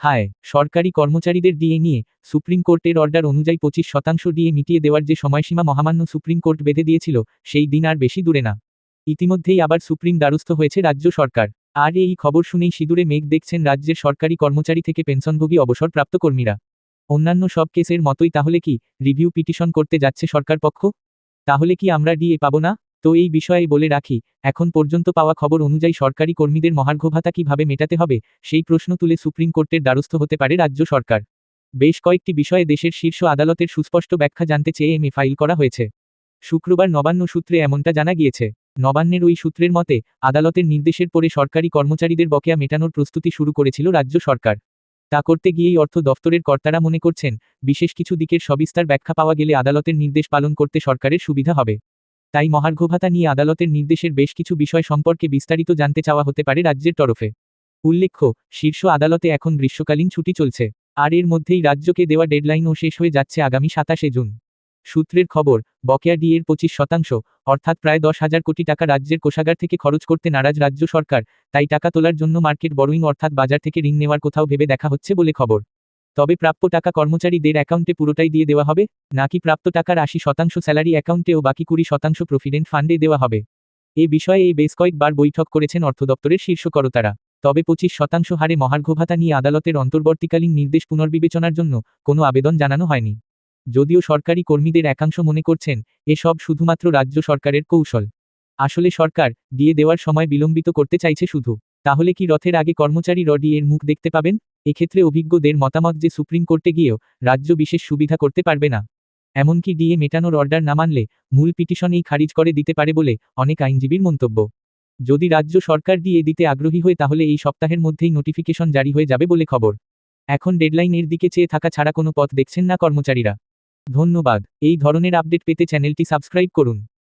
হায়, সরকারি কর্মচারীদের ডিএ নিয়ে সুপ্রিম কোর্টের অর্ডার অনুযায়ী 25% ডিএ মিটিয়ে দেওয়ার যে সময়সীমা মহামান্য সুপ্রিম কোর্ট বেঁধে দিয়েছিল, সেই দিন আর বেশি দূরে না। ইতিমধ্যেই আবার সুপ্রিম দ্বারস্থ হয়েছে রাজ্য সরকার। আর এই খবর শুনেই সিঁদুরে মেঘ দেখছেন রাজ্যের সরকারি কর্মচারী থেকে পেনশনভোগী অবসরপ্রাপ্ত কর্মীরা। অন্যান্য সব কেসের মতোই তাহলে কি রিভিউ পিটিশন করতে যাচ্ছে সরকার পক্ষ? তাহলে কি আমরা ডিএ পাবো না? তো এই বিষয়ে বলে রাখি, এখন পর্যন্ত পাওয়া খবর অনুযায়ী সরকারি কর্মীদের মহার্ঘ ভাতা কিভাবে মেটাতে হবে, সেই প্রশ্ন তুলে সুপ্রিম কোর্টের দ্বারস্থ হতে পারে রাজ্য সরকার। বেশ কয়েকটি বিষয়ে দেশের শীর্ষ আদালতের সুস্পষ্ট ব্যাখ্যা জানতে চেয়ে এমএ ফাইল করা হয়েছে। শুক্রবার নবান্ন সূত্রে এমনটা জানা গিয়েছে। নবান্নের ওই সূত্রের মতে, আদালতের নির্দেশের পরে সরকারি কর্মচারীদের বকেয়া মেটানোর প্রস্তুতি শুরু করেছিল রাজ্য সরকার। তা করতে গিয়েই অর্থ দফতরের কর্তারা মনে করছেন, বিশেষ কিছু দিকের সবিস্তার ব্যাখ্যা পাওয়া গেলে আদালতের নির্দেশ পালন করতে সরকারের সুবিধা হবে। তাই মহার্ঘ ভাতা নিয়ে আদালতের নির্দেশের বেশ কিছু বিষয় সম্পর্কে বিস্তারিত জানতে চাওয়া হতে পারে রাজ্যের তরফে। উল্লেখ্য, শীর্ষ আদালতে এখন গ্রীষ্মকালীন ছুটি চলছে। আর এর মধ্যেই রাজ্যকে দেওয়া ডেডলাইনও শেষ হয়ে যাচ্ছে আগামী 27 জুন। সূত্রের খবর, বকেয়া ডিএর 25%, অর্থাৎ প্রায় 10,000 কোটি টাকা রাজ্যের কোষাগার থেকে খরচ করতে নারাজ রাজ্য সরকার, তাই টাকা তোলার জন্য মার্কেট বরোইং অর্থাৎ বাজার থেকে ঋণ নেওয়ার কোথাও ভেবে দেখা হচ্ছে বলে খবর। তবে প্রাপ্য টাকা কর্মচারীদের অ্যাকাউন্টে পুরোটাই দিয়ে দেওয়া হবে, নাকি প্রাপ্ত টাকার 80% স্যালারি অ্যাকাউন্টে ও বাকি 20% প্রভিডেন্ট ফান্ডে দেওয়া হবে? এ বিষয়ে বেশ কয়েকবার বৈঠক করেছেন অর্থ দপ্তরের শীর্ষ কর্তারা। তবে 25% হারে মহার্ঘ ভাতা নিয়ে আদালতের অন্তর্বর্তীকালীন নির্দেশ পুনর্বিবেচনার জন্য কোনো আবেদন জানানো হয়নি। যদিও সরকারি কর্মীদের একাংশ মনে করছেন, এসব শুধুমাত্র রাজ্য সরকারের কৌশল। আসলে সরকার ডিএ দেওয়ার সময় বিলম্বিত করতে চাইছে শুধু। তাহলে কি রথের আগে কর্মচারীরা ডিএর মুখ দেখতে পাবেন? এক্ষেত্রে অভিজ্ঞদের মতামত যে সুপ্রিম কোর্টে গিয়েও রাজ্য বিশেষ সুবিধা করতে পারবে না। এমনকি ডিএ মেটানোর অর্ডার না মানলে মূল পিটিশনেই খারিজ করে দিতে পারে বলে অনেক আইনজীবীর মন্তব্য। যদি রাজ্য সরকার ডিএ দিতে আগ্রহী হয় তাহলে এই সপ্তাহের মধ্যেই নোটিফিকেশন জারি হয়ে যাবে বলে খবর। এখন ডেডলাইনের দিকে চেয়ে থাকা ছাড়া কোনো পথ দেখছেন না কর্মচারীরা। ধন্যবাদ। এই ধরনের আপডেট পেতে চ্যানেলটি সাবস্ক্রাইব করুন।